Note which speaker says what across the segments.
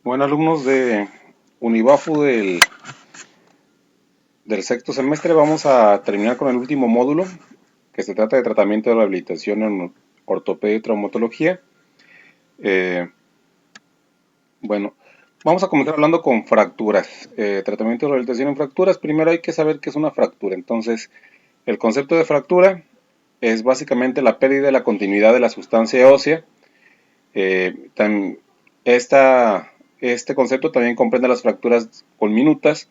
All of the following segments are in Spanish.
Speaker 1: Bueno, alumnos de Unibafu del sexto semestre, vamos a terminar con el último módulo, que se trata de tratamiento de rehabilitación en ortopedia y traumatología. Eh, bueno, vamos a comenzar hablando con fracturas. Tratamiento de rehabilitación en fracturas. Primero hay que saber qué es una fractura. Entonces, el concepto de fractura es básicamente la pérdida de la continuidad de la sustancia ósea. Eh, tam- este concepto también comprende las fracturas conminutas,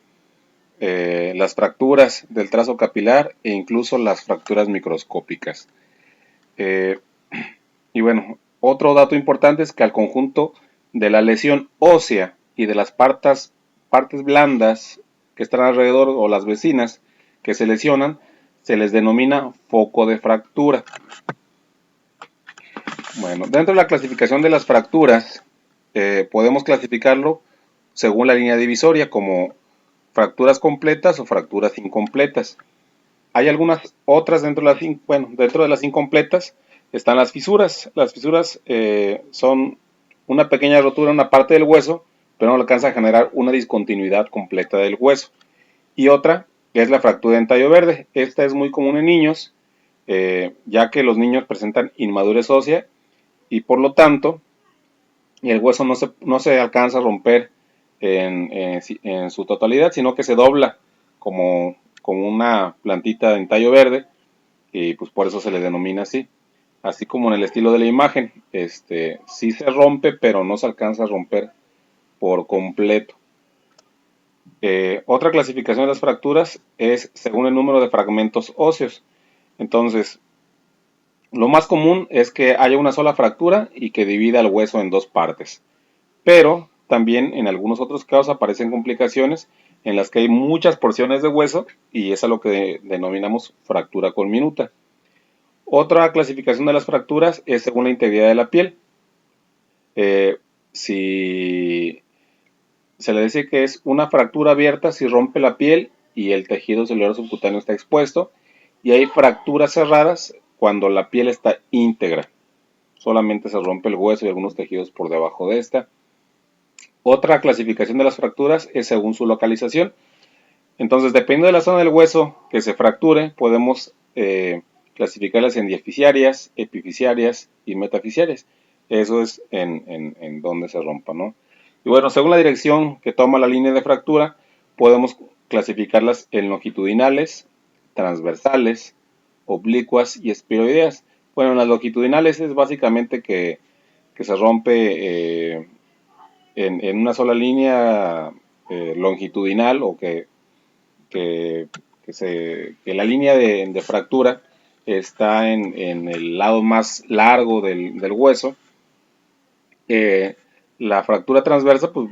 Speaker 1: las fracturas del trazo capilar e incluso las fracturas microscópicas. Eh, y bueno, otro dato importante es que al conjunto de la lesión ósea y de las partes blandas que están alrededor o las vecinas que se lesionan, se les denomina foco de fractura. Bueno, dentro de la clasificación de las fracturas, podemos clasificarlo según la línea divisoria como fracturas completas o fracturas incompletas. Hay algunas otras dentro de las incompletas están las fisuras. Las fisuras son una pequeña rotura en una parte del hueso, pero no alcanza a generar una discontinuidad completa del hueso. Y otra es la fractura en tallo verde. Esta es muy común en niños, ya que los niños presentan inmadurez ósea y por lo tanto el hueso no se alcanza a romper en su totalidad, sino que se dobla como una plantita en tallo verde y pues por eso se le denomina así. Así como en el estilo de la imagen, sí se rompe, pero no se alcanza a romper por completo. Otra clasificación de las fracturas es según el número de fragmentos óseos. Entonces, lo más común es que haya una sola fractura y que divida el hueso en dos partes. Pero también en algunos otros casos aparecen complicaciones en las que hay muchas porciones de hueso y es a lo que denominamos fractura conminuta. Otra clasificación de las fracturas es según la integridad de la piel. Eh, si se le dice que es una fractura abierta si rompe la piel y el tejido celular subcutáneo está expuesto, y hay fracturas cerradas cuando la piel está íntegra. Solamente se rompe el hueso y algunos tejidos por debajo de esta. Otra clasificación de las fracturas es según su localización. Entonces, dependiendo de la zona del hueso que se fracture, podemos clasificarlas en diafisiarias, epifisiarias y metafisiarias. Eso es en donde se rompa, ¿no? Y bueno, según la dirección que toma la línea de fractura, podemos clasificarlas en longitudinales, transversales, oblicuas y espiroideas. Bueno, en las longitudinales es básicamente que se rompe en una sola línea longitudinal o que, que la línea de fractura está en el lado más largo del hueso. La fractura transversa, pues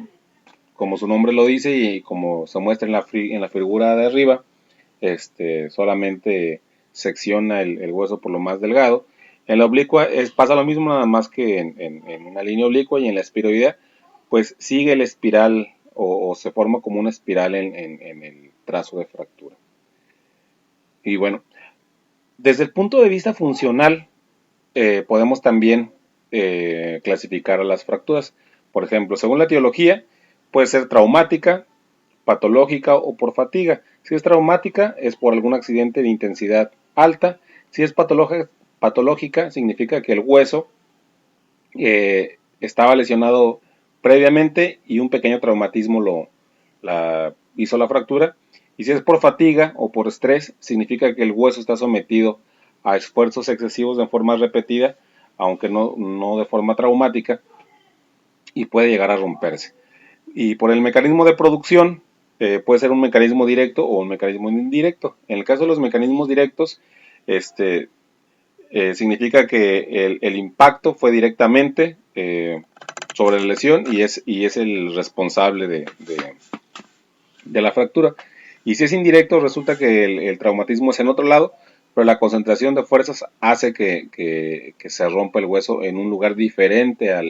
Speaker 1: como su nombre lo dice y como se muestra en la figura de arriba, solamente secciona el hueso por lo más delgado. En la oblicua pasa lo mismo, nada más que en una línea oblicua, y en la espiroidea pues sigue el espiral o se forma como una espiral en el trazo de fractura. Y bueno, desde el punto de vista funcional, podemos también clasificar a las fracturas. Por ejemplo, según la etiología, puede ser traumática, patológica o por fatiga. Si es traumática, es por algún accidente de intensidad alta. Si es patológica, significa que el hueso estaba lesionado previamente y un pequeño traumatismo hizo la fractura. Y si es por fatiga o por estrés, significa que el hueso está sometido a esfuerzos excesivos de forma repetida, aunque no de forma traumática, y puede llegar a romperse. Y por el mecanismo de producción, puede ser un mecanismo directo o un mecanismo indirecto. En el caso de los mecanismos directos, significa que el impacto fue directamente sobre la lesión y es el responsable de la fractura. Y si es indirecto, resulta que el traumatismo es en otro lado, pero la concentración de fuerzas hace que se rompa el hueso en un lugar diferente a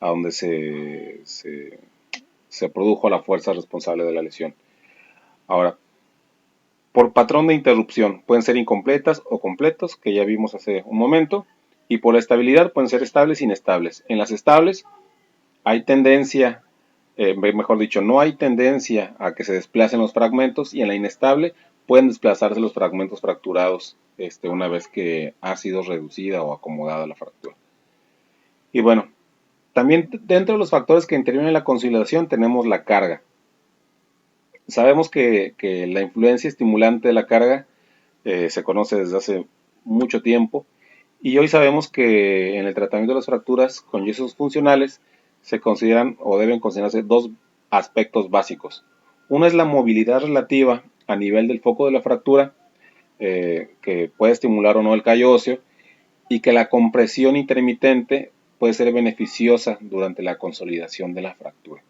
Speaker 1: donde se produjo la fuerza responsable de la lesión. Ahora, por patrón de interrupción, pueden ser incompletas o completos, que ya vimos hace un momento, y por estabilidad pueden ser estables e inestables. En las estables hay tendencia, mejor dicho, no hay tendencia a que se desplacen los fragmentos, y en la inestable pueden desplazarse los fragmentos fracturados una vez que ha sido reducida o acomodada la fractura. Y bueno, también dentro de los factores que intervienen en la consolidación tenemos la carga. Sabemos que la influencia estimulante de la carga se conoce desde hace mucho tiempo, y hoy sabemos que en el tratamiento de las fracturas con yesos funcionales se consideran o deben considerarse dos aspectos básicos. Uno es la movilidad relativa a nivel del foco de la fractura, que puede estimular o no el callo óseo, y que la compresión intermitente puede ser beneficiosa durante la consolidación de la fractura.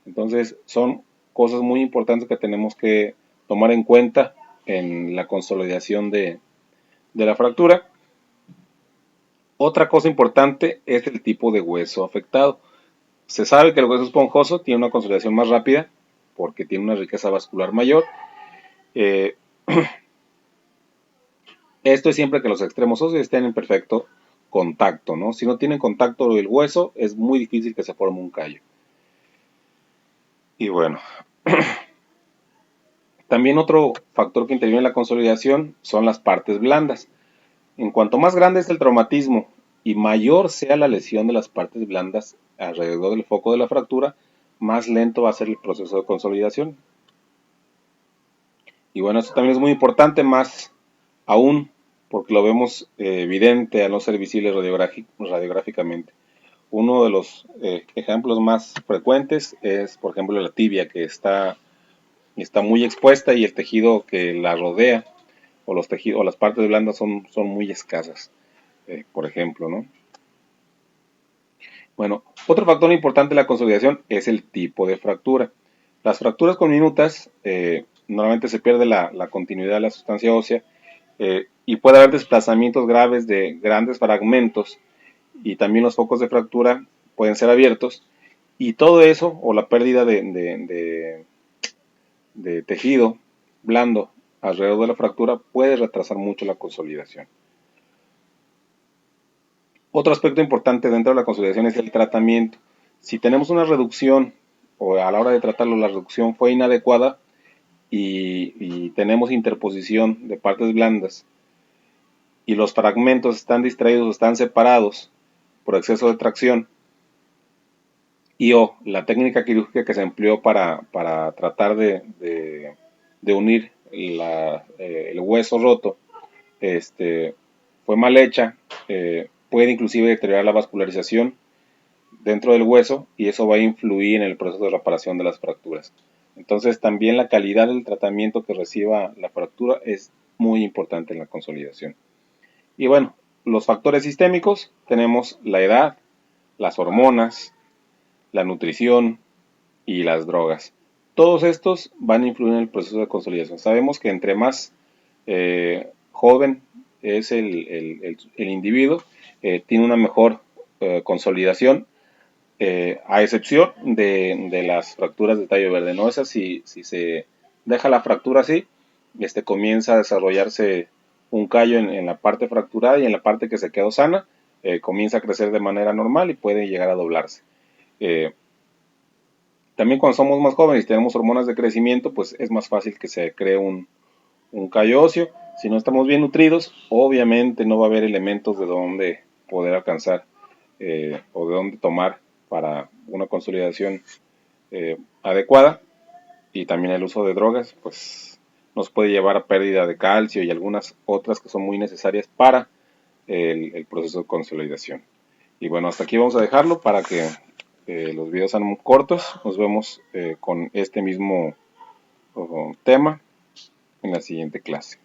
Speaker 1: Entonces, son cosas muy importantes que tenemos que tomar en cuenta en la consolidación de la fractura. Otra cosa importante es el tipo de hueso afectado. Se sabe que el hueso esponjoso tiene una consolidación más rápida porque tiene una riqueza vascular mayor. Eh, Esto es siempre que los extremos óseos estén en perfecto contacto, ¿no? Si no tienen contacto el hueso, es muy difícil que se forme un callo. Y bueno, también otro factor que interviene en la consolidación son las partes blandas. En cuanto más grande es el traumatismo y mayor sea la lesión de las partes blandas alrededor del foco de la fractura, más lento va a ser el proceso de consolidación. Y bueno, esto también es muy importante, más aún porque lo vemos evidente al no ser visible radiográficamente. Uno de los ejemplos más frecuentes es, por ejemplo, la tibia, que está muy expuesta y el tejido que la rodea o los tejidos o las partes blandas son muy escasas, por ejemplo, ¿no? Bueno, otro factor importante de la consolidación es el tipo de fractura. Las fracturas conminutas normalmente se pierde la continuidad de la sustancia ósea, y puede haber desplazamientos graves de grandes fragmentos, y también los focos de fractura pueden ser abiertos, y todo eso o la pérdida de tejido blando alrededor de la fractura puede retrasar mucho la consolidación. Otro aspecto importante dentro de la consolidación es el tratamiento. Si tenemos una reducción o a la hora de tratarlo la reducción fue inadecuada y tenemos interposición de partes blandas y los fragmentos están distraídos o están separados por exceso de tracción, y o la técnica quirúrgica que se empleó para tratar de unir el hueso roto fue mal hecha, puede inclusive deteriorar la vascularización dentro del hueso, y eso va a influir en el proceso de reparación de las fracturas. Entonces también la calidad del tratamiento que reciba la fractura es muy importante en la consolidación. Y bueno, los factores sistémicos tenemos la edad, las hormonas, la nutrición y las drogas. Todos estos van a influir en el proceso de consolidación. Sabemos que entre más joven es el individuo, tiene una mejor consolidación, a excepción de las fracturas de tallo verde. No es así, si se deja la fractura así, comienza a desarrollarse un callo en la parte fracturada, y en la parte que se quedó sana, comienza a crecer de manera normal y puede llegar a doblarse. También cuando somos más jóvenes y tenemos hormonas de crecimiento, pues es más fácil que se cree un callo óseo. Si no estamos bien nutridos, obviamente no va a haber elementos de donde poder alcanzar o de donde tomar para una consolidación adecuada, y también el uso de drogas pues nos puede llevar a pérdida de calcio y algunas otras que son muy necesarias para el proceso de consolidación. Y bueno, hasta aquí vamos a dejarlo para que los videos sean muy cortos. Nos vemos con este mismo tema en la siguiente clase.